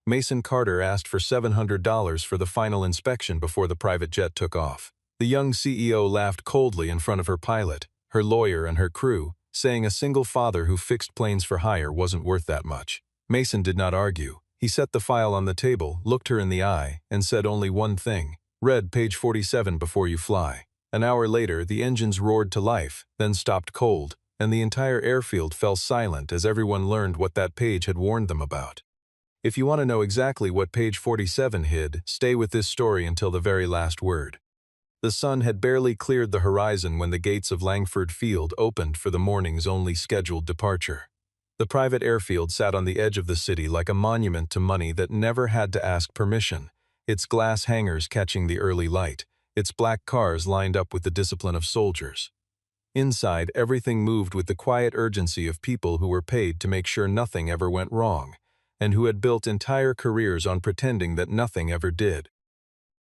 Mason Carter asked for $700 for the final inspection before the private jet took off. The young CEO laughed coldly in front of her pilot, her lawyer, and her crew, saying a single father who fixed planes for hire wasn't worth that much. Mason did not argue. He set the file on the table, looked her in the eye, and said only one thing: "Read page 47 before you fly." An hour later, the engines roared to life, then stopped cold, and the entire airfield fell silent as everyone learned what that page had warned them about. If you want to know exactly what page 47 hid, stay with this story until the very last word. The sun had barely cleared the horizon when the gates of Langford Field opened for the morning's only scheduled departure. The private airfield sat on the edge of the city like a monument to money that never had to ask permission, its glass hangars catching the early light, its black cars lined up with the discipline of soldiers. Inside, everything moved with the quiet urgency of people who were paid to make sure nothing ever went wrong, and who had built entire careers on pretending that nothing ever did.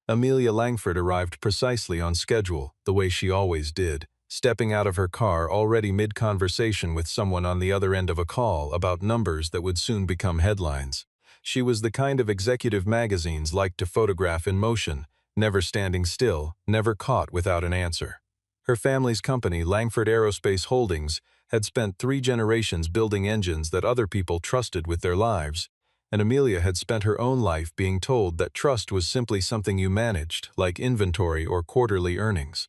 Amelia Langford arrived precisely on schedule, the way she always did, stepping out of her car already mid-conversation with someone on the other end of a call about numbers that would soon become headlines. She was the kind of executive magazines liked to photograph in motion, never standing still, never caught without an answer. Her family's company, Langford Aerospace Holdings, had spent 3 generations building engines that other people trusted with their lives, and Amelia had spent her own life being told that trust was simply something you managed, like inventory or quarterly earnings.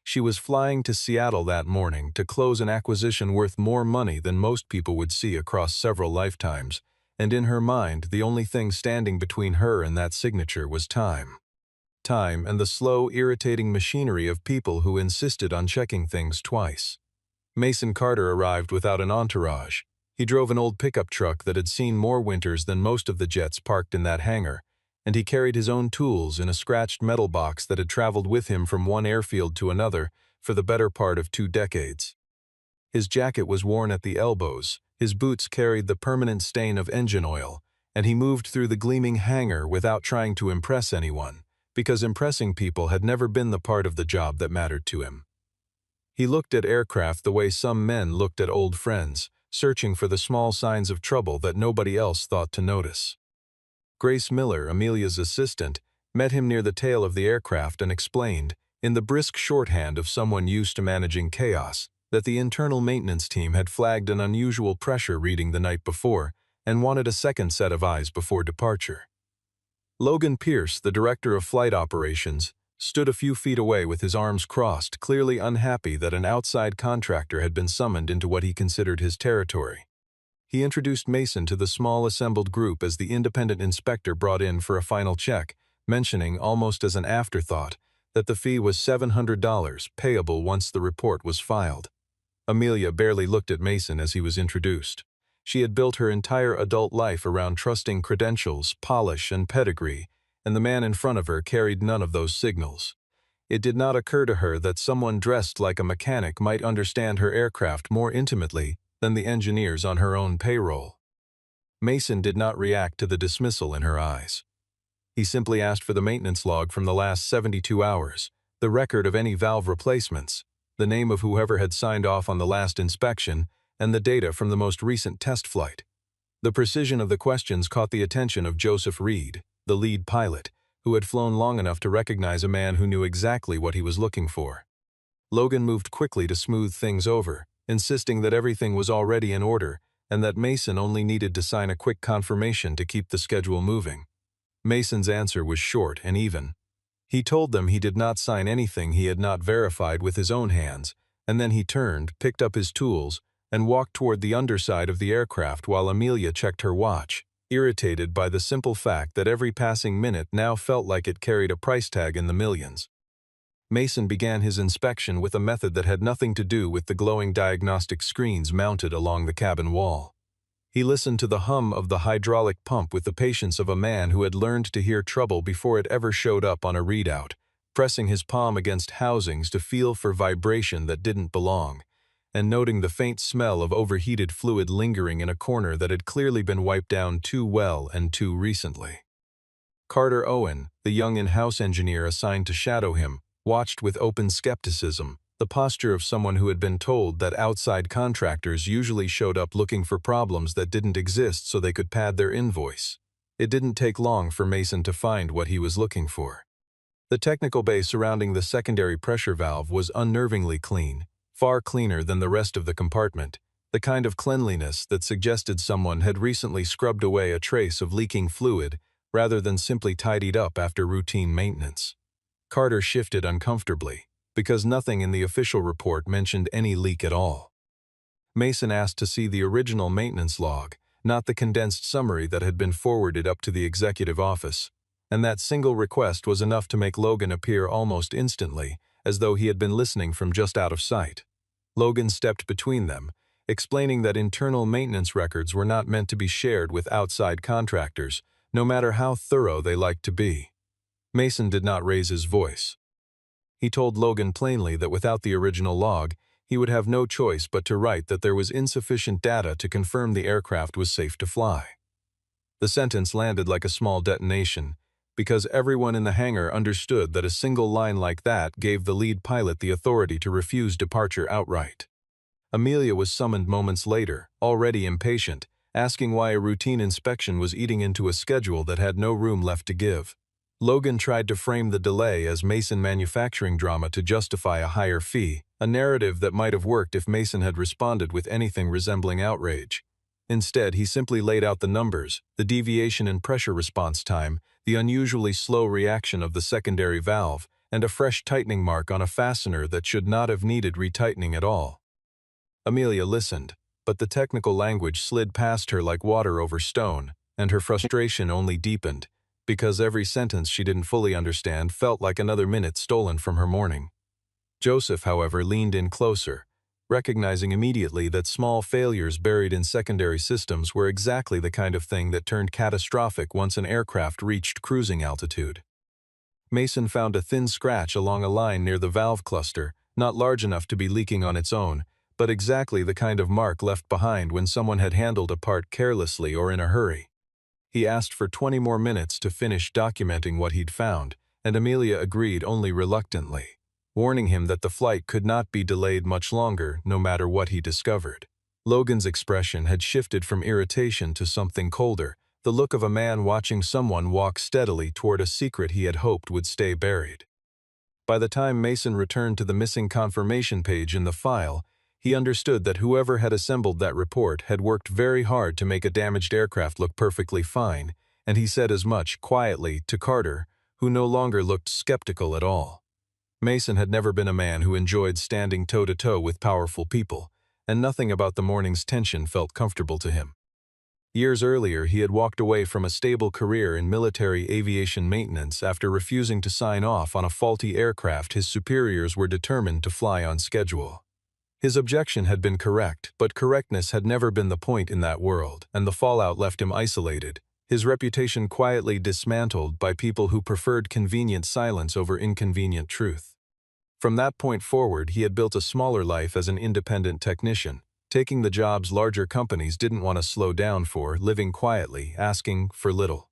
She was flying to Seattle that morning to close an acquisition worth more money than most people would see across several lifetimes, and in her mind, the only thing standing between her and that signature was time. Time and the slow, irritating machinery of people who insisted on checking things twice. Mason Carter arrived without an entourage. He drove an old pickup truck that had seen more winters than most of the jets parked in that hangar, and he carried his own tools in a scratched metal box that had traveled with him from one airfield to another for the better part of 2 decades. His jacket was worn at the elbows, his boots carried the permanent stain of engine oil, and he moved through the gleaming hangar without trying to impress anyone, because impressing people had never been the part of the job that mattered to him. He looked at aircraft the way some men looked at old friends, searching for the small signs of trouble that nobody else thought to notice. Grace Miller, Amelia's assistant, met him near the tail of the aircraft and explained, in the brisk shorthand of someone used to managing chaos, that the internal maintenance team had flagged an unusual pressure reading the night before and wanted a second set of eyes before departure. Logan Pierce, the director of flight operations, stood a few feet away with his arms crossed, clearly unhappy that an outside contractor had been summoned into what he considered his territory. He introduced Mason to the small assembled group as the independent inspector brought in for a final check, mentioning, almost as an afterthought, that the fee was $700, payable once the report was filed. Amelia barely looked at Mason as he was introduced. She had built her entire adult life around trusting credentials, polish, and pedigree, and the man in front of her carried none of those signals. It did not occur to her that someone dressed like a mechanic might understand her aircraft more intimately than the engineers on her own payroll. Mason did not react to the dismissal in her eyes. He simply asked for the maintenance log from the last 72 hours, the record of any valve replacements, the name of whoever had signed off on the last inspection, and the data from the most recent test flight. The precision of the questions caught the attention of Joseph Reed, the lead pilot, who had flown long enough to recognize a man who knew exactly what he was looking for. Logan moved quickly to smooth things over, insisting that everything was already in order and that Mason only needed to sign a quick confirmation to keep the schedule moving. Mason's answer was short and even. He told them he did not sign anything he had not verified with his own hands, and then he turned, picked up his tools, and walked toward the underside of the aircraft while Amelia checked her watch, irritated by the simple fact that every passing minute now felt like it carried a price tag in the millions. Mason began his inspection with a method that had nothing to do with the glowing diagnostic screens mounted along the cabin wall. He listened to the hum of the hydraulic pump with the patience of a man who had learned to hear trouble before it ever showed up on a readout, pressing his palm against housings to feel for vibration that didn't belong, and noting the faint smell of overheated fluid lingering in a corner that had clearly been wiped down too well and too recently. Carter Owen, the young in-house engineer assigned to shadow him, watched with open skepticism, the posture of someone who had been told that outside contractors usually showed up looking for problems that didn't exist so they could pad their invoice. It didn't take long for Mason to find what he was looking for. The technical bay surrounding the secondary pressure valve was unnervingly clean, far cleaner than the rest of the compartment, the kind of cleanliness that suggested someone had recently scrubbed away a trace of leaking fluid rather than simply tidied up after routine maintenance. Carter shifted uncomfortably, because nothing in the official report mentioned any leak at all. Mason asked to see the original maintenance log, not the condensed summary that had been forwarded up to the executive office, and that single request was enough to make Logan appear almost instantly, as though he had been listening from just out of sight. Logan stepped between them, explaining that internal maintenance records were not meant to be shared with outside contractors, no matter how thorough they liked to be. Mason did not raise his voice. He told Logan plainly that without the original log, he would have no choice but to write that there was insufficient data to confirm the aircraft was safe to fly. The sentence landed like a small detonation, because everyone in the hangar understood that a single line like that gave the lead pilot the authority to refuse departure outright. Amelia was summoned moments later, already impatient, asking why a routine inspection was eating into a schedule that had no room left to give. Logan tried to frame the delay as Mason manufacturing drama to justify a higher fee, a narrative that might have worked if Mason had responded with anything resembling outrage. Instead, he simply laid out the numbers, the deviation in pressure response time, the unusually slow reaction of the secondary valve, and a fresh tightening mark on a fastener that should not have needed retightening at all. Amelia listened, but the technical language slid past her like water over stone, and her frustration only deepened, because every sentence she didn't fully understand felt like another minute stolen from her morning. Joseph, however, leaned in closer, recognizing immediately that small failures buried in secondary systems were exactly the kind of thing that turned catastrophic once an aircraft reached cruising altitude. Mason found a thin scratch along a line near the valve cluster, not large enough to be leaking on its own, but exactly the kind of mark left behind when someone had handled a part carelessly or in a hurry. He asked for 20 more minutes to finish documenting what he'd found, and Amelia agreed only reluctantly, warning him that the flight could not be delayed much longer no matter what he discovered. Logan's expression had shifted from irritation to something colder, the look of a man watching someone walk steadily toward a secret he had hoped would stay buried. By the time Mason returned to the missing confirmation page in the file, he understood that whoever had assembled that report had worked very hard to make a damaged aircraft look perfectly fine, and he said as much quietly to Carter, who no longer looked skeptical at all. Mason had never been a man who enjoyed standing toe-to-toe with powerful people, and nothing about the morning's tension felt comfortable to him. Years earlier, he had walked away from a stable career in military aviation maintenance after refusing to sign off on a faulty aircraft his superiors were determined to fly on schedule. His objection had been correct, but correctness had never been the point in that world, and the fallout left him isolated, his reputation quietly dismantled by people who preferred convenient silence over inconvenient truth. From that point forward, he had built a smaller life as an independent technician, taking the jobs larger companies didn't want to slow down for, living quietly, asking for little.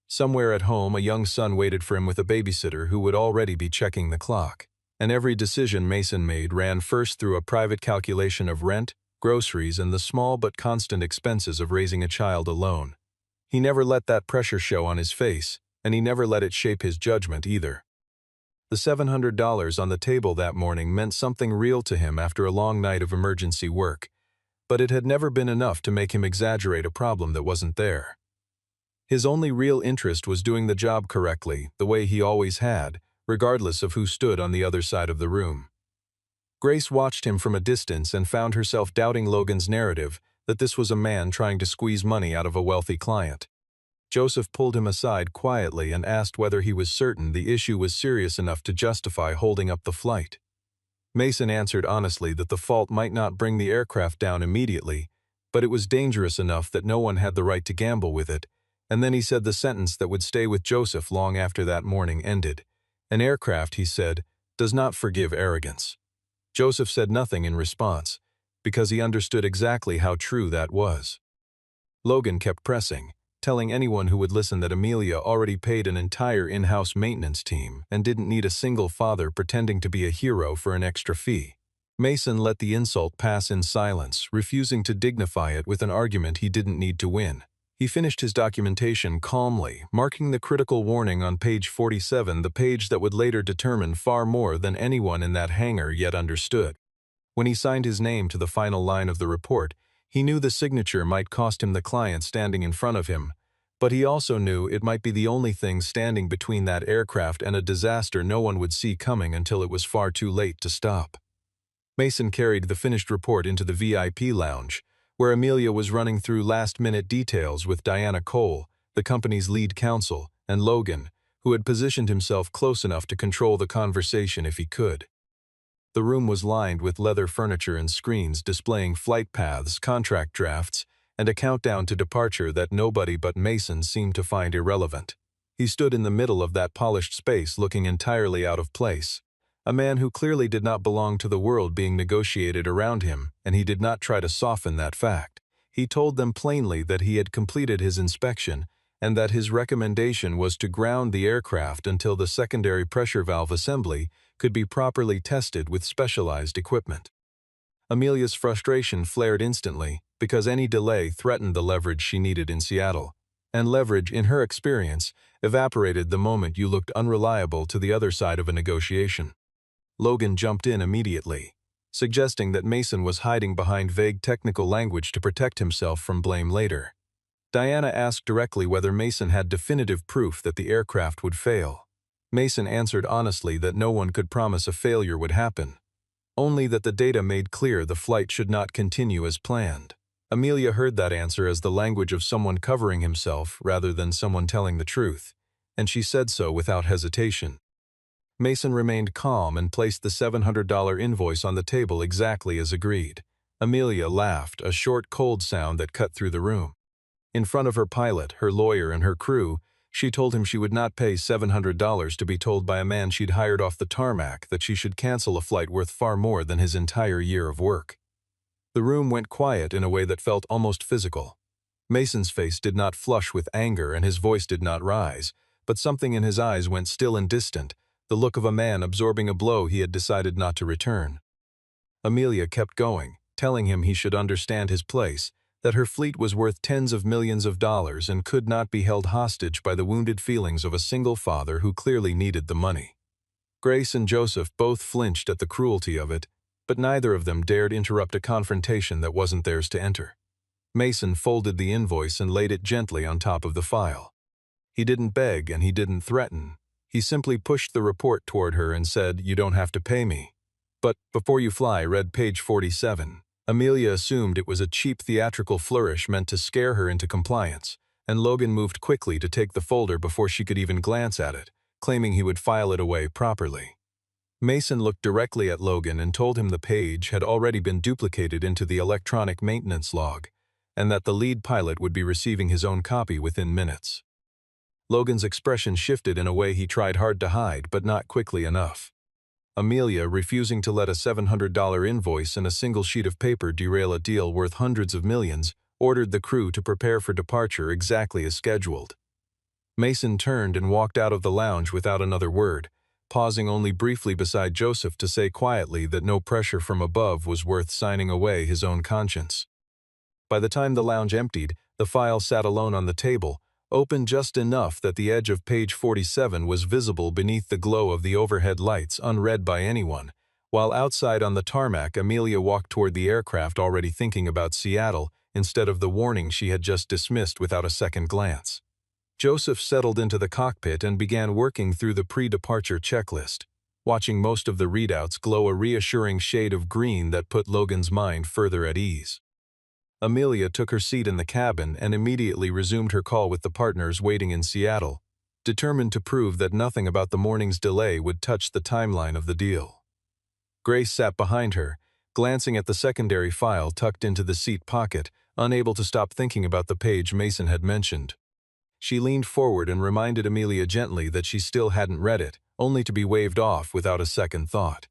Somewhere at home, a young son waited for him with a babysitter who would already be checking the clock, and every decision Mason made ran first through a private calculation of rent, groceries, and the small but constant expenses of raising a child alone. He never let that pressure show on his face, and he never let it shape his judgment either. The $700 on the table that morning meant something real to him after a long night of emergency work, but it had never been enough to make him exaggerate a problem that wasn't there. His only real interest was doing the job correctly, the way he always had, regardless of who stood on the other side of the room. Grace watched him from a distance and found herself doubting Logan's narrative that this was a man trying to squeeze money out of a wealthy client. Joseph pulled him aside quietly and asked whether he was certain the issue was serious enough to justify holding up the flight. Mason answered honestly that the fault might not bring the aircraft down immediately, but it was dangerous enough that no one had the right to gamble with it, and then he said the sentence that would stay with Joseph long after that morning ended. An aircraft, he said, does not forgive arrogance. Joseph said nothing in response, because he understood exactly how true that was. Logan kept pressing, telling anyone who would listen that Amelia already paid an entire in-house maintenance team and didn't need a single father pretending to be a hero for an extra fee. Mason let the insult pass in silence, refusing to dignify it with an argument he didn't need to win. He finished his documentation calmly, marking the critical warning on page 47, the page that would later determine far more than anyone in that hangar yet understood. When he signed his name to the final line of the report, he knew the signature might cost him the client standing in front of him, but he also knew it might be the only thing standing between that aircraft and a disaster no one would see coming until it was far too late to stop. Mason carried the finished report into the VIP lounge, where Amelia was running through last-minute details with Diana Cole, the company's lead counsel, and Logan, who had positioned himself close enough to control the conversation if he could. The room was lined with leather furniture and screens displaying flight paths, contract drafts, and a countdown to departure that nobody but Mason seemed to find irrelevant. He stood in the middle of that polished space looking entirely out of place. A man who clearly did not belong to the world being negotiated around him, and he did not try to soften that fact. He told them plainly that he had completed his inspection and that his recommendation was to ground the aircraft until the secondary pressure valve assembly could be properly tested with specialized equipment. Amelia's frustration flared instantly because any delay threatened the leverage she needed in Seattle, and leverage, in her experience, evaporated the moment you looked unreliable to the other side of a negotiation. Logan jumped in immediately, suggesting that Mason was hiding behind vague technical language to protect himself from blame later. Diana asked directly whether Mason had definitive proof that the aircraft would fail. Mason answered honestly that no one could promise a failure would happen, only that the data made clear the flight should not continue as planned. Amelia heard that answer as the language of someone covering himself rather than someone telling the truth, and she said so without hesitation. Mason remained calm and placed the $700 invoice on the table exactly as agreed. Amelia laughed, a short, cold sound that cut through the room. In front of her pilot, her lawyer, and her crew, she told him she would not pay $700 to be told by a man she'd hired off the tarmac that she should cancel a flight worth far more than his entire year of work. The room went quiet in a way that felt almost physical. Mason's face did not flush with anger and his voice did not rise, but something in his eyes went still and distant, the look of a man absorbing a blow he had decided not to return. Amelia kept going, telling him he should understand his place, that her fleet was worth tens of millions of dollars and could not be held hostage by the wounded feelings of a single father who clearly needed the money. Grace and Joseph both flinched at the cruelty of it, but neither of them dared interrupt a confrontation that wasn't theirs to enter. Mason folded the invoice and laid it gently on top of the file. He didn't beg and he didn't threaten. He simply pushed the report toward her and said, "You don't have to pay me." But before you fly, read page 47. Amelia assumed it was a cheap theatrical flourish meant to scare her into compliance, and Logan moved quickly to take the folder before she could even glance at it, claiming he would file it away properly. Mason looked directly at Logan and told him the page had already been duplicated into the electronic maintenance log, and that the lead pilot would be receiving his own copy within minutes. Logan's expression shifted in a way he tried hard to hide, but not quickly enough. Amelia, refusing to let a $700 invoice and a single sheet of paper derail a deal worth hundreds of millions, ordered the crew to prepare for departure exactly as scheduled. Mason turned and walked out of the lounge without another word, pausing only briefly beside Joseph to say quietly that no pressure from above was worth signing away his own conscience. By the time the lounge emptied, the file sat alone on the table, open just enough that the edge of page 47 was visible beneath the glow of the overhead lights, unread by anyone, while outside on the tarmac Amelia walked toward the aircraft already thinking about Seattle instead of the warning she had just dismissed without a second glance. Joseph settled into the cockpit and began working through the pre-departure checklist, watching most of the readouts glow a reassuring shade of green that put Logan's mind further at ease. Amelia took her seat in the cabin and immediately resumed her call with the partners waiting in Seattle, determined to prove that nothing about the morning's delay would touch the timeline of the deal. Grace sat behind her, glancing at the secondary file tucked into the seat pocket, unable to stop thinking about the page Mason had mentioned. She leaned forward and reminded Amelia gently that she still hadn't read it, only to be waved off without a second thought.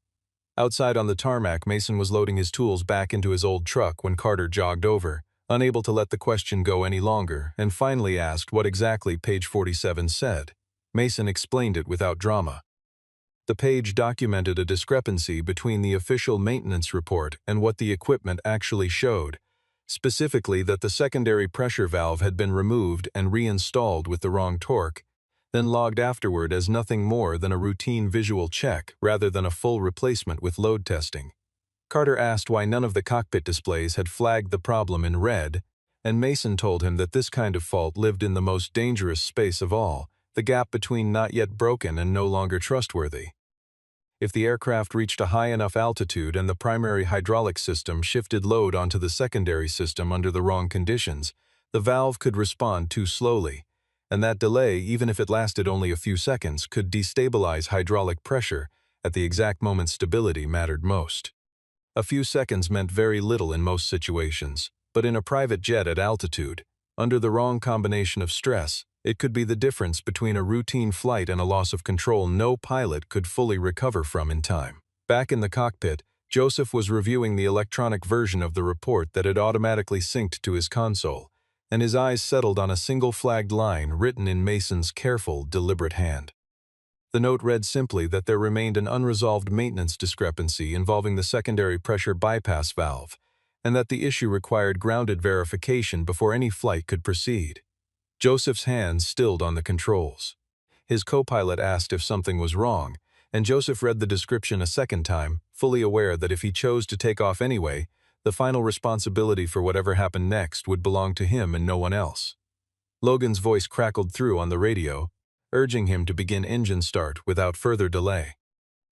Outside on the tarmac, Mason was loading his tools back into his old truck when Carter jogged over, unable to let the question go any longer, and finally asked what exactly page 47 said. Mason explained it without drama. The page documented a discrepancy between the official maintenance report and what the equipment actually showed, specifically that the secondary pressure valve had been removed and reinstalled with the wrong torque, then logged afterward as nothing more than a routine visual check rather than a full replacement with load testing. Carter asked why none of the cockpit displays had flagged the problem in red, and Mason told him that this kind of fault lived in the most dangerous space of all, the gap between not yet broken and no longer trustworthy. If the aircraft reached a high enough altitude and the primary hydraulic system shifted load onto the secondary system under the wrong conditions, the valve could respond too slowly, and that delay, even if it lasted only a few seconds, could destabilize hydraulic pressure at the exact moment stability mattered most. A few seconds meant very little in most situations, but in a private jet at altitude, under the wrong combination of stress, it could be the difference between a routine flight and a loss of control no pilot could fully recover from in time. Back in the cockpit, Joseph was reviewing the electronic version of the report that had automatically synced to his console, and his eyes settled on a single flagged line written in Mason's careful, deliberate hand. The note read simply that there remained an unresolved maintenance discrepancy involving the secondary pressure bypass valve, and that the issue required grounded verification before any flight could proceed. Joseph's hands stilled on the controls. His co-pilot asked if something was wrong, and Joseph read the description a second time, fully aware that if he chose to take off anyway, the final responsibility for whatever happened next would belong to him and no one else. Logan's voice crackled through on the radio, urging him to begin engine start without further delay.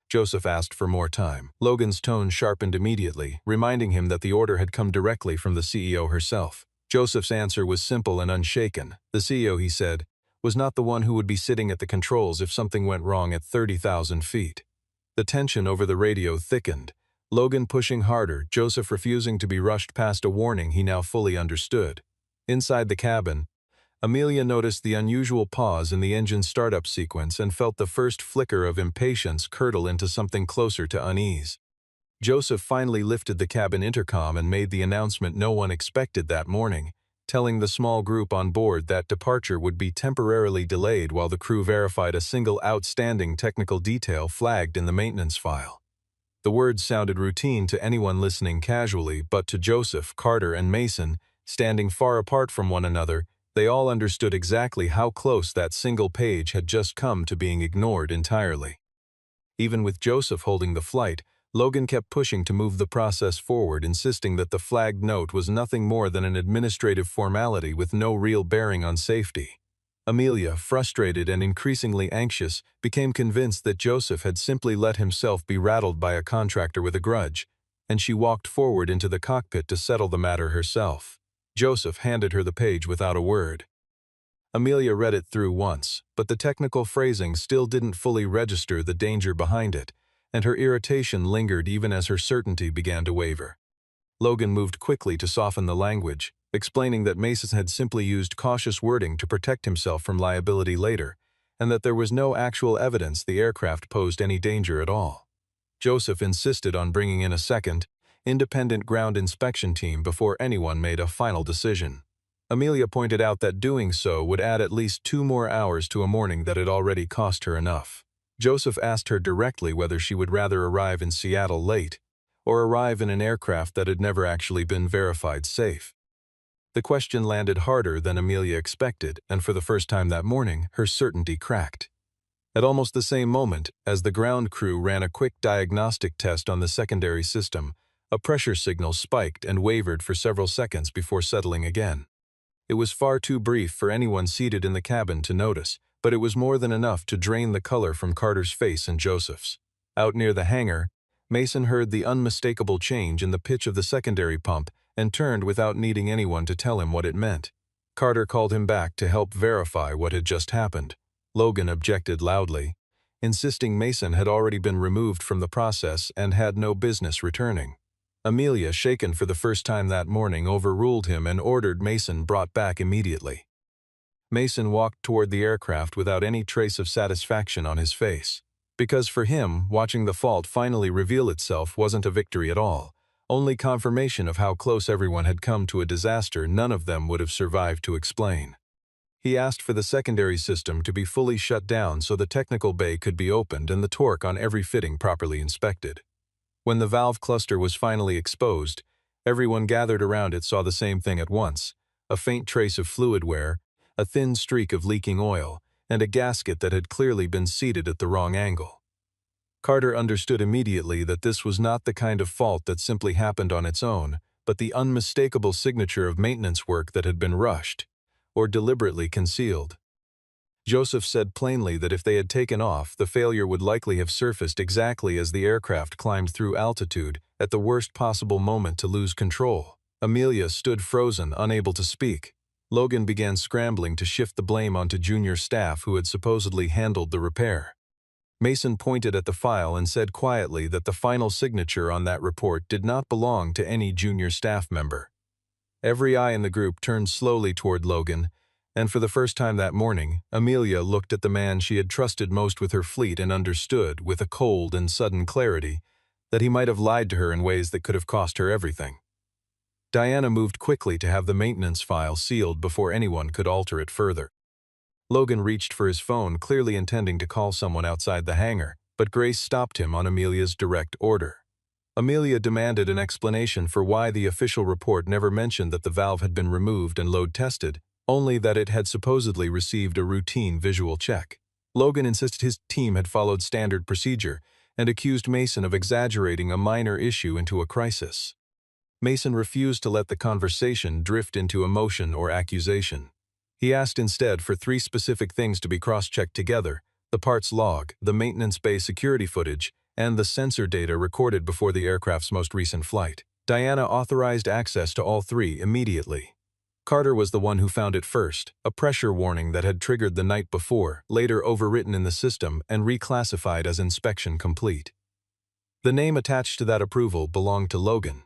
Joseph asked for more time. Logan's tone sharpened immediately, reminding him that the order had come directly from the CEO herself. Joseph's answer was simple and unshaken. The CEO, he said, was not the one who would be sitting at the controls if something went wrong at 30,000 feet. The tension over the radio thickened, Logan pushing harder, Joseph refusing to be rushed past a warning he now fully understood. Inside the cabin, Amelia noticed the unusual pause in the engine startup sequence and felt the first flicker of impatience curdle into something closer to unease. Joseph finally lifted the cabin intercom and made the announcement no one expected that morning, telling the small group on board that departure would be temporarily delayed while the crew verified a single outstanding technical detail flagged in the maintenance file. The words sounded routine to anyone listening casually, but to Joseph, Carter, and Mason, standing far apart from one another, they all understood exactly how close that single page had just come to being ignored entirely. Even with Joseph holding the flight, Logan kept pushing to move the process forward, insisting that the flagged note was nothing more than an administrative formality with no real bearing on safety. Amelia, frustrated and increasingly anxious, became convinced that Joseph had simply let himself be rattled by a contractor with a grudge, and she walked forward into the cockpit to settle the matter herself. Joseph handed her the page without a word. Amelia read it through once, but the technical phrasing still didn't fully register the danger behind it, and her irritation lingered even as her certainty began to waver. Logan moved quickly to soften the language, explaining that Mason had simply used cautious wording to protect himself from liability later, and that there was no actual evidence the aircraft posed any danger at all. Joseph insisted on bringing in a second, independent ground inspection team before anyone made a final decision. Amelia pointed out that doing so would add at least 2 more hours to a morning that had already cost her enough. Joseph asked her directly whether she would rather arrive in Seattle late or arrive in an aircraft that had never actually been verified safe. The question landed harder than Amelia expected, and for the first time that morning, her certainty cracked. At almost the same moment, as the ground crew ran a quick diagnostic test on the secondary system, a pressure signal spiked and wavered for several seconds before settling again. It was far too brief for anyone seated in the cabin to notice, but it was more than enough to drain the color from Carter's face and Joseph's. Out near the hangar, Mason heard the unmistakable change in the pitch of the secondary pump and turned without needing anyone to tell him what it meant. Carter called him back to help verify what had just happened. Logan objected loudly, insisting Mason had already been removed from the process and had no business returning. Amelia, shaken for the first time that morning, overruled him and ordered Mason brought back immediately. Mason walked toward the aircraft without any trace of satisfaction on his face. Because for him, watching the fault finally reveal itself wasn't a victory at all, only confirmation of how close everyone had come to a disaster none of them would have survived to explain. He asked for the secondary system to be fully shut down so the technical bay could be opened and the torque on every fitting properly inspected. When the valve cluster was finally exposed, Everyone gathered around it saw the same thing at once: a faint trace of fluid wear, a thin streak of leaking oil, and a gasket that had clearly been seated at the wrong angle. Carter understood immediately that this was not the kind of fault that simply happened on its own, but the unmistakable signature of maintenance work that had been rushed, or deliberately concealed. Joseph said plainly that if they had taken off, the failure would likely have surfaced exactly as the aircraft climbed through altitude, at the worst possible moment to lose control. Amelia stood frozen, unable to speak. Logan began scrambling to shift the blame onto junior staff who had supposedly handled the repair. Mason pointed at the file and said quietly that the final signature on that report did not belong to any junior staff member. Every eye in the group turned slowly toward Logan, and for the first time that morning, Amelia looked at the man she had trusted most with her fleet and understood, with a cold and sudden clarity, that he might have lied to her in ways that could have cost her everything. Diana moved quickly to have the maintenance file sealed before anyone could alter it further. Logan reached for his phone, clearly intending to call someone outside the hangar, but Grace stopped him on Amelia's direct order. Amelia demanded an explanation for why the official report never mentioned that the valve had been removed and load tested, only that it had supposedly received a routine visual check. Logan insisted his team had followed standard procedure and accused Mason of exaggerating a minor issue into a crisis. Mason refused to let the conversation drift into emotion or accusation. He asked instead for 3 specific things to be cross-checked together: the parts log, the maintenance bay security footage, and the sensor data recorded before the aircraft's most recent flight. Diana authorized access to all 3 immediately. Carter was the one who found it first, a pressure warning that had triggered the night before, later overwritten in the system and reclassified as inspection complete. The name attached to that approval belonged to Logan.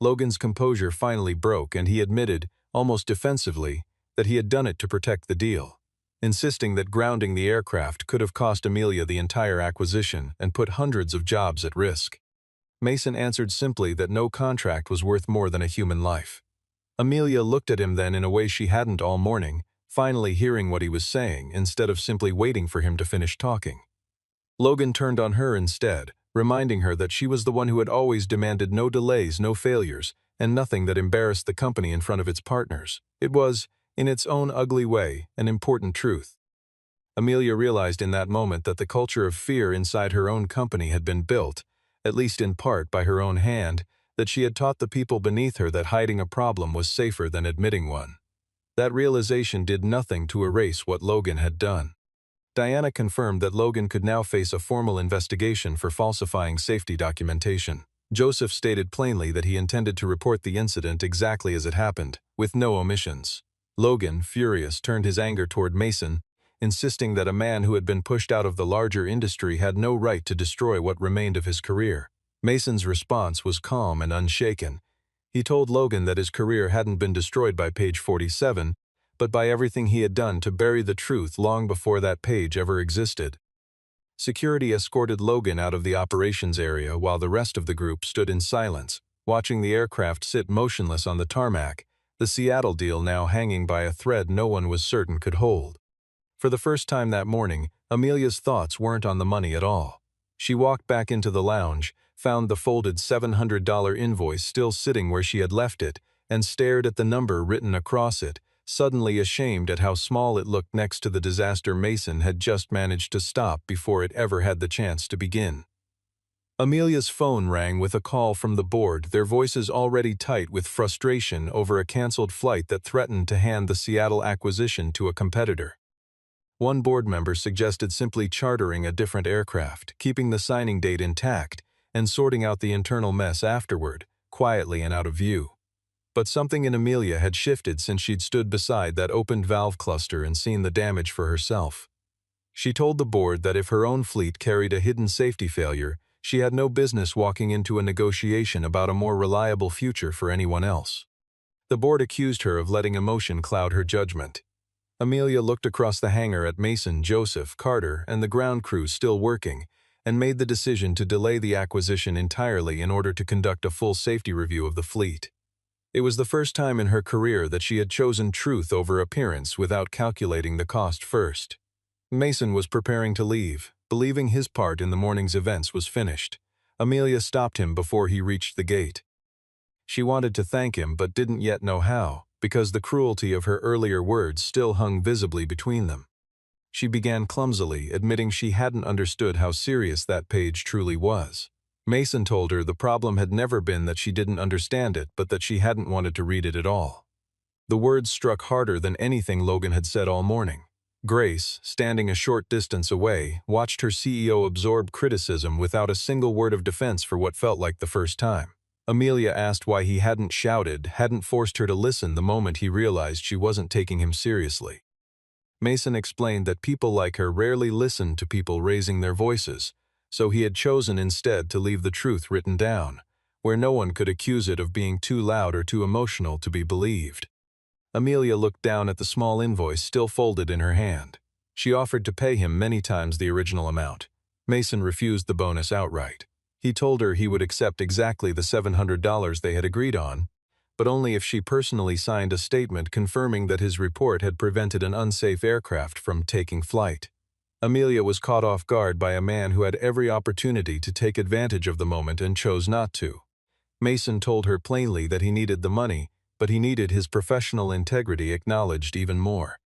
Logan's composure finally broke, and he admitted, almost defensively, that he had done it to protect the deal, insisting that grounding the aircraft could have cost Amelia the entire acquisition and put hundreds of jobs at risk. Mason answered simply that no contract was worth more than a human life. Amelia looked at him then in a way she hadn't all morning, finally hearing what he was saying instead of simply waiting for him to finish talking. Logan turned on her instead, reminding her that she was the one who had always demanded no delays, no failures, and nothing that embarrassed the company in front of its partners. It was, in its own ugly way, an important truth. Amelia realized in that moment that the culture of fear inside her own company had been built, at least in part by her own hand, that she had taught the people beneath her that hiding a problem was safer than admitting one. That realization did nothing to erase what Logan had done. Diana confirmed that Logan could now face a formal investigation for falsifying safety documentation. Joseph stated plainly that he intended to report the incident exactly as it happened, with no omissions. Logan, furious, turned his anger toward Mason, insisting that a man who had been pushed out of the larger industry had no right to destroy what remained of his career. Mason's response was calm and unshaken. He told Logan that his career hadn't been destroyed by page 47, but by everything he had done to bury the truth long before that page ever existed. Security escorted Logan out of the operations area while the rest of the group stood in silence, watching the aircraft sit motionless on the tarmac, the Seattle deal now hanging by a thread no one was certain could hold. For the first time that morning, Amelia's thoughts weren't on the money at all. She walked back into the lounge, found the folded $700 invoice still sitting where she had left it, and stared at the number written across it, suddenly ashamed at how small it looked next to the disaster Mason had just managed to stop before it ever had the chance to begin. Amelia's phone rang with a call from the board, their voices already tight with frustration over a canceled flight that threatened to hand the Seattle acquisition to a competitor. One board member suggested simply chartering a different aircraft, keeping the signing date intact, and sorting out the internal mess afterward, quietly and out of view. But something in Amelia had shifted since she'd stood beside that opened valve cluster and seen the damage for herself. She told the board that if her own fleet carried a hidden safety failure, she had no business walking into a negotiation about a more reliable future for anyone else. The board accused her of letting emotion cloud her judgment. Amelia looked across the hangar at Mason, Joseph, Carter, and the ground crew still working, and made the decision to delay the acquisition entirely in order to conduct a full safety review of the fleet. It was the first time in her career that she had chosen truth over appearance without calculating the cost first. Mason was preparing to leave, believing his part in the morning's events was finished. Amelia stopped him before he reached the gate. She wanted to thank him but didn't yet know how, because the cruelty of her earlier words still hung visibly between them. She began clumsily, admitting she hadn't understood how serious that page truly was. Mason told her the problem had never been that she didn't understand it, but that she hadn't wanted to read it at all. The words struck harder than anything Logan had said all morning. Grace, standing a short distance away, watched her CEO absorb criticism without a single word of defense for what felt like the first time. Amelia asked why he hadn't shouted, hadn't forced her to listen the moment he realized she wasn't taking him seriously. Mason explained that people like her rarely listened to people raising their voices, so he had chosen instead to leave the truth written down, where no one could accuse it of being too loud or too emotional to be believed. Amelia looked down at the small invoice still folded in her hand. She offered to pay him many times the original amount. Mason refused the bonus outright. He told her he would accept exactly the $700 they had agreed on, but only if she personally signed a statement confirming that his report had prevented an unsafe aircraft from taking flight. Amelia was caught off guard by a man who had every opportunity to take advantage of the moment and chose not to. Mason told her plainly that he needed the money, but he needed his professional integrity acknowledged even more.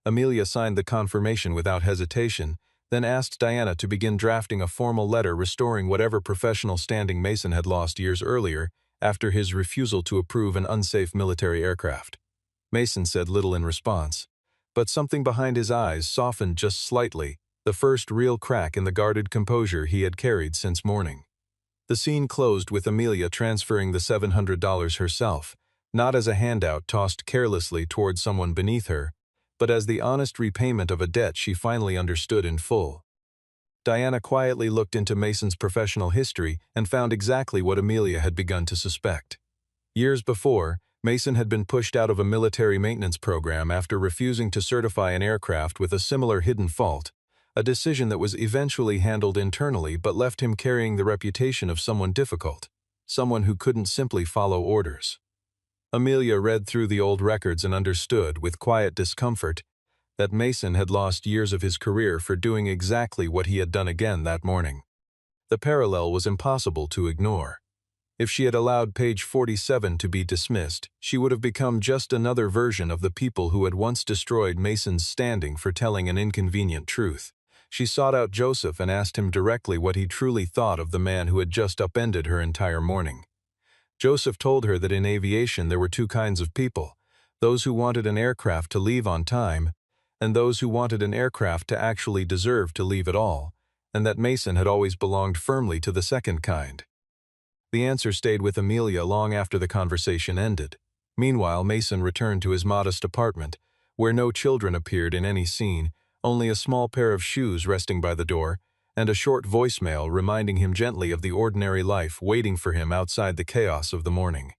Amelia signed the confirmation without hesitation, then asked Diana to begin drafting a formal letter restoring whatever professional standing Mason had lost years earlier after his refusal to approve an unsafe military aircraft. Mason said little in response, but something behind his eyes softened just slightly, the first real crack in the guarded composure he had carried since morning. The scene closed with Amelia transferring the $700 herself, not as a handout tossed carelessly toward someone beneath her, but as the honest repayment of a debt she finally understood in full. Diana quietly looked into Mason's professional history and found exactly what Amelia had begun to suspect. Years before, Mason had been pushed out of a military maintenance program after refusing to certify an aircraft with a similar hidden fault, a decision that was eventually handled internally but left him carrying the reputation of someone difficult, someone who couldn't simply follow orders. Amelia read through the old records and understood, with quiet discomfort, that Mason had lost years of his career for doing exactly what he had done again that morning. The parallel was impossible to ignore. If she had allowed page 47 to be dismissed, she would have become just another version of the people who had once destroyed Mason's standing for telling an inconvenient truth. She sought out Joseph and asked him directly what he truly thought of the man who had just upended her entire morning. Joseph told her that in aviation there were two kinds of people, those who wanted an aircraft to leave on time, and those who wanted an aircraft to actually deserve to leave at all, and that Mason had always belonged firmly to the second kind. The answer stayed with Amelia long after the conversation ended. Meanwhile, Mason returned to his modest apartment, where no children appeared in any scene, only a small pair of shoes resting by the door, and a short voicemail reminding him gently of the ordinary life waiting for him outside the chaos of the morning.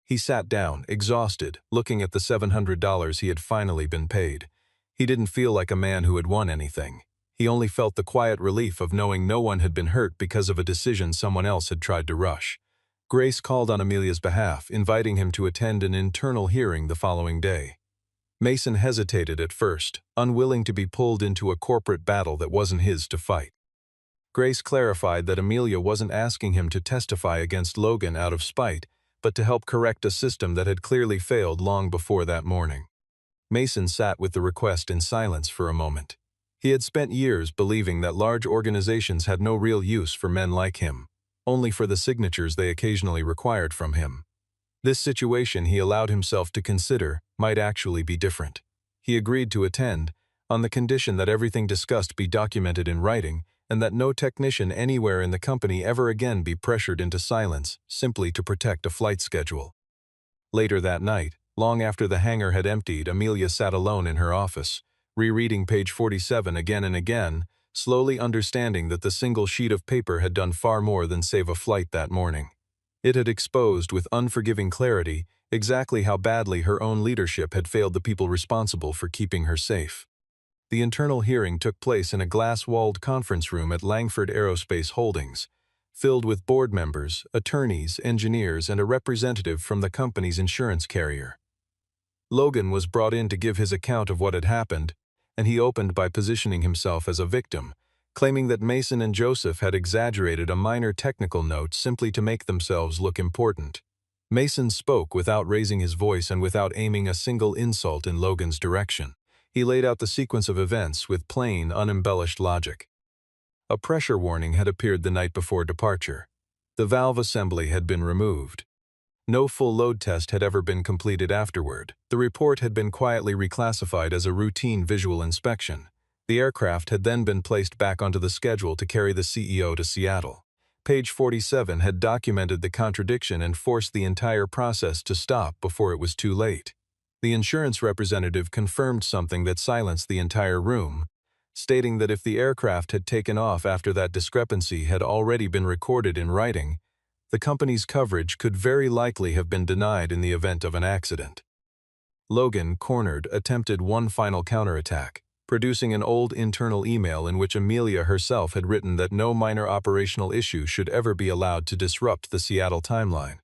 He sat down, exhausted, looking at the $700 he had finally been paid. He didn't feel like a man who had won anything. He only felt the quiet relief of knowing no one had been hurt because of a decision someone else had tried to rush. Grace called on Amelia's behalf, inviting him to attend an internal hearing the following day. Mason hesitated at first, unwilling to be pulled into a corporate battle that wasn't his to fight. Grace clarified that Amelia wasn't asking him to testify against Logan out of spite, but to help correct a system that had clearly failed long before that morning. Mason sat with the request in silence for a moment. He had spent years believing that large organizations had no real use for men like him, only for the signatures they occasionally required from him. This situation, he allowed himself to consider, might actually be different. He agreed to attend, on the condition that everything discussed be documented in writing, and that no technician anywhere in the company ever again be pressured into silence simply to protect a flight schedule. Later that night, long after the hangar had emptied, Amelia sat alone in her office, rereading page 47 again and again, slowly understanding that the single sheet of paper had done far more than save a flight that morning. It had exposed with unforgiving clarity exactly how badly her own leadership had failed the people responsible for keeping her safe. The internal hearing took place in a glass-walled conference room at Langford Aerospace Holdings, filled with board members, attorneys, engineers, and a representative from the company's insurance carrier. Logan was brought in to give his account of what had happened, and he opened by positioning himself as a victim, claiming that Mason and Joseph had exaggerated a minor technical note simply to make themselves look important. Mason spoke without raising his voice and without aiming a single insult in Logan's direction. He laid out the sequence of events with plain, unembellished logic. A pressure warning had appeared the night before departure. The valve assembly had been removed. No full load test had ever been completed afterward. The report had been quietly reclassified as a routine visual inspection. The aircraft had then been placed back onto the schedule to carry the CEO to Seattle. Page 47 had documented the contradiction and forced the entire process to stop before it was too late. The insurance representative confirmed something that silenced the entire room, stating that if the aircraft had taken off after that discrepancy had already been recorded in writing, the company's coverage could very likely have been denied in the event of an accident. Logan, cornered, attempted one final counterattack, producing an old internal email in which Amelia herself had written that no minor operational issue should ever be allowed to disrupt the Seattle timeline.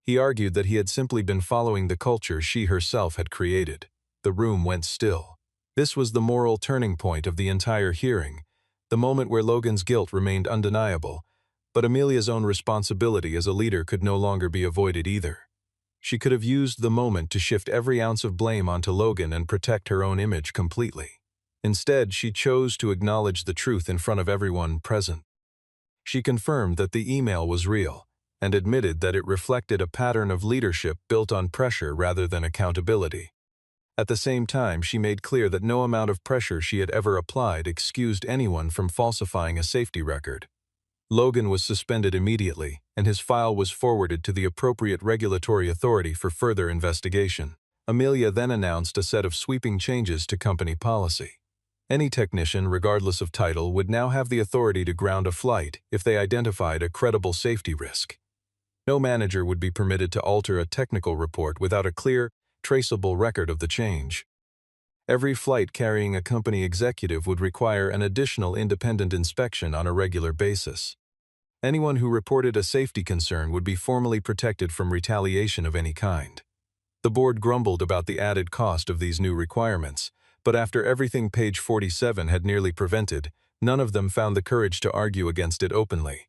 He argued that he had simply been following the culture she herself had created. The room went still. This was the moral turning point of the entire hearing, the moment where Logan's guilt remained undeniable, but Amelia's own responsibility as a leader could no longer be avoided either. She could have used the moment to shift every ounce of blame onto Logan and protect her own image completely. Instead, she chose to acknowledge the truth in front of everyone present. She confirmed that the email was real, and admitted that it reflected a pattern of leadership built on pressure rather than accountability. At the same time, she made clear that no amount of pressure she had ever applied excused anyone from falsifying a safety record. Logan was suspended immediately, and his file was forwarded to the appropriate regulatory authority for further investigation. Amelia then announced a set of sweeping changes to company policy. Any technician, regardless of title, would now have the authority to ground a flight if they identified a credible safety risk. No manager would be permitted to alter a technical report without a clear, traceable record of the change. Every flight carrying a company executive would require an additional independent inspection on a regular basis. Anyone who reported a safety concern would be formally protected from retaliation of any kind. The board grumbled about the added cost of these new requirements, but after everything page 47 had nearly prevented, none of them found the courage to argue against it openly.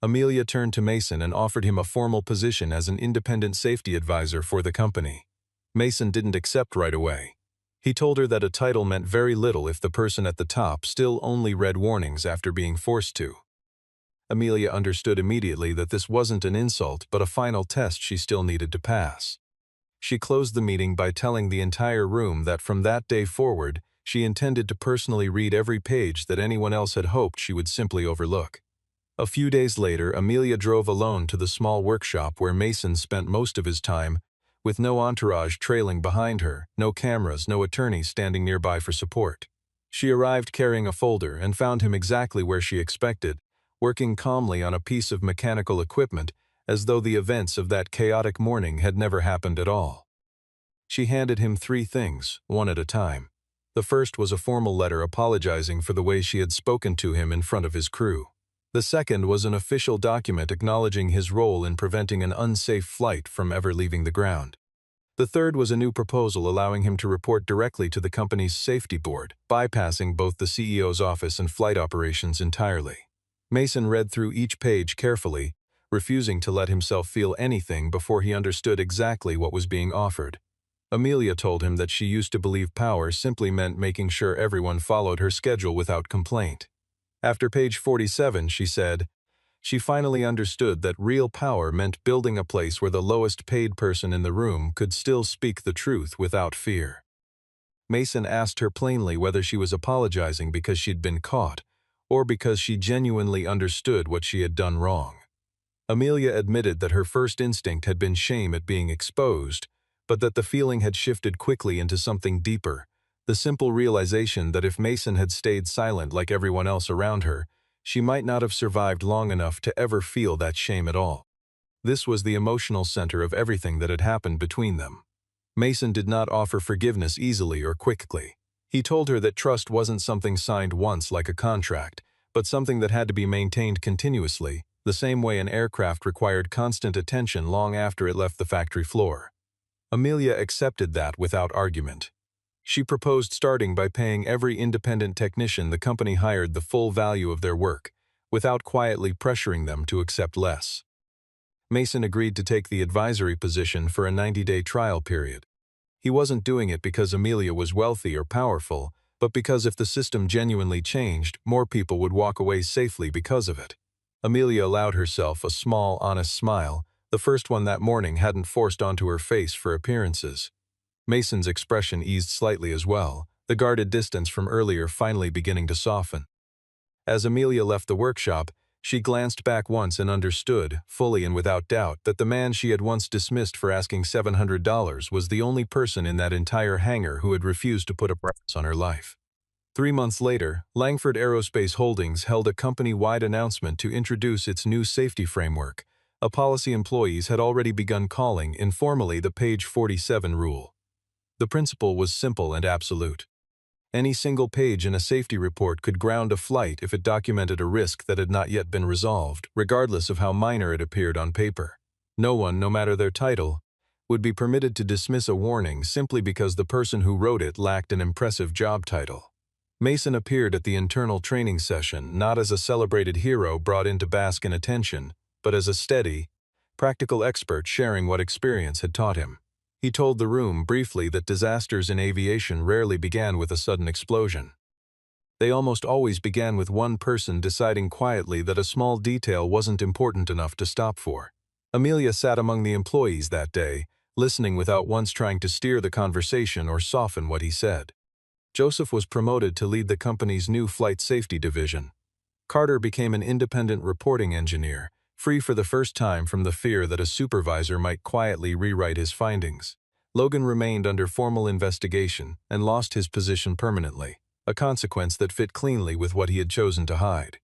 Amelia turned to Mason and offered him a formal position as an independent safety advisor for the company. Mason didn't accept right away. He told her that a title meant very little if the person at the top still only read warnings after being forced to. Amelia understood immediately that this wasn't an insult but a final test she still needed to pass. She closed the meeting by telling the entire room that from that day forward, she intended to personally read every page that anyone else had hoped she would simply overlook. A few days later, Amelia drove alone to the small workshop where Mason spent most of his time, with no entourage trailing behind her, no cameras, no attorneys standing nearby for support. She arrived carrying a folder and found him exactly where she expected, working calmly on a piece of mechanical equipment as though the events of that chaotic morning had never happened at all. She handed him 3 things, one at a time. The first was a formal letter apologizing for the way she had spoken to him in front of his crew. The second was an official document acknowledging his role in preventing an unsafe flight from ever leaving the ground. The third was a new proposal allowing him to report directly to the company's safety board, bypassing both the CEO's office and flight operations entirely. Mason read through each page carefully, refusing to let himself feel anything before he understood exactly what was being offered. Amelia told him that she used to believe power simply meant making sure everyone followed her schedule without complaint. After page 47, she said, she finally understood that real power meant building a place where the lowest paid person in the room could still speak the truth without fear. Mason asked her plainly whether she was apologizing because she'd been caught, or because she genuinely understood what she had done wrong. Amelia admitted that her first instinct had been shame at being exposed, but that the feeling had shifted quickly into something deeper, the simple realization that if Mason had stayed silent like everyone else around her, she might not have survived long enough to ever feel that shame at all. This was the emotional center of everything that had happened between them. Mason did not offer forgiveness easily or quickly. He told her that trust wasn't something signed once like a contract, but something that had to be maintained continuously, the same way an aircraft required constant attention long after it left the factory floor. Amelia accepted that without argument. She proposed starting by paying every independent technician the company hired the full value of their work, without quietly pressuring them to accept less. Mason agreed to take the advisory position for a 90-day trial period. He wasn't doing it because Amelia was wealthy or powerful, but because if the system genuinely changed, more people would walk away safely because of it. Amelia allowed herself a small, honest smile, the first one that morning hadn't forced onto her face for appearances. Mason's expression eased slightly as well, the guarded distance from earlier finally beginning to soften. As Amelia left the workshop, she glanced back once and understood, fully and without doubt, that the man she had once dismissed for asking $700 was the only person in that entire hangar who had refused to put a price on her life. 3 months later, Langford Aerospace Holdings held a company-wide announcement to introduce its new safety framework, a policy employees had already begun calling informally the Page 47 rule. The principle was simple and absolute. Any single page in a safety report could ground a flight if it documented a risk that had not yet been resolved, regardless of how minor it appeared on paper. No one, no matter their title, would be permitted to dismiss a warning simply because the person who wrote it lacked an impressive job title. Mason appeared at the internal training session not as a celebrated hero brought in to bask in attention, but as a steady, practical expert sharing what experience had taught him. He told the room briefly that disasters in aviation rarely began with a sudden explosion. They almost always began with one person deciding quietly that a small detail wasn't important enough to stop for. Amelia sat among the employees that day, listening without once trying to steer the conversation or soften what he said. Joseph was promoted to lead the company's new flight safety division. Carter became an independent reporting engineer, free for the first time from the fear that a supervisor might quietly rewrite his findings. Logan remained under formal investigation and lost his position permanently, a consequence that fit cleanly with what he had chosen to hide.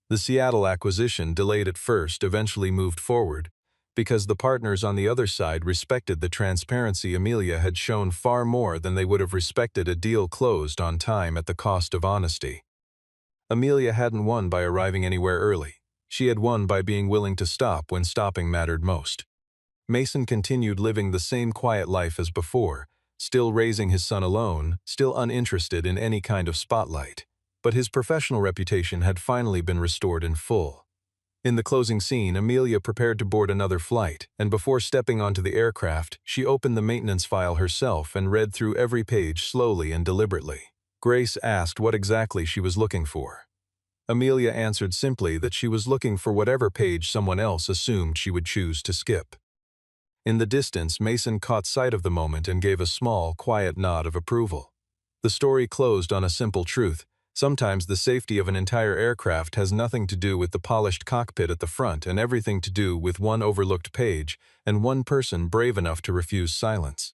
The Seattle acquisition, delayed at first, eventually moved forward, because the partners on the other side respected the transparency Amelia had shown far more than they would have respected a deal closed on time at the cost of honesty. Amelia hadn't won by arriving anywhere early. She had won by being willing to stop when stopping mattered most. Mason continued living the same quiet life as before, still raising his son alone, still uninterested in any kind of spotlight. But his professional reputation had finally been restored in full. In the closing scene, Amelia prepared to board another flight, and before stepping onto the aircraft, she opened the maintenance file herself and read through every page slowly and deliberately. Grace asked what exactly she was looking for. Amelia answered simply that she was looking for whatever page someone else assumed she would choose to skip. In the distance, Mason caught sight of the moment and gave a small, quiet nod of approval. The story closed on a simple truth. Sometimes the safety of an entire aircraft has nothing to do with the polished cockpit at the front and everything to do with one overlooked page and one person brave enough to refuse silence.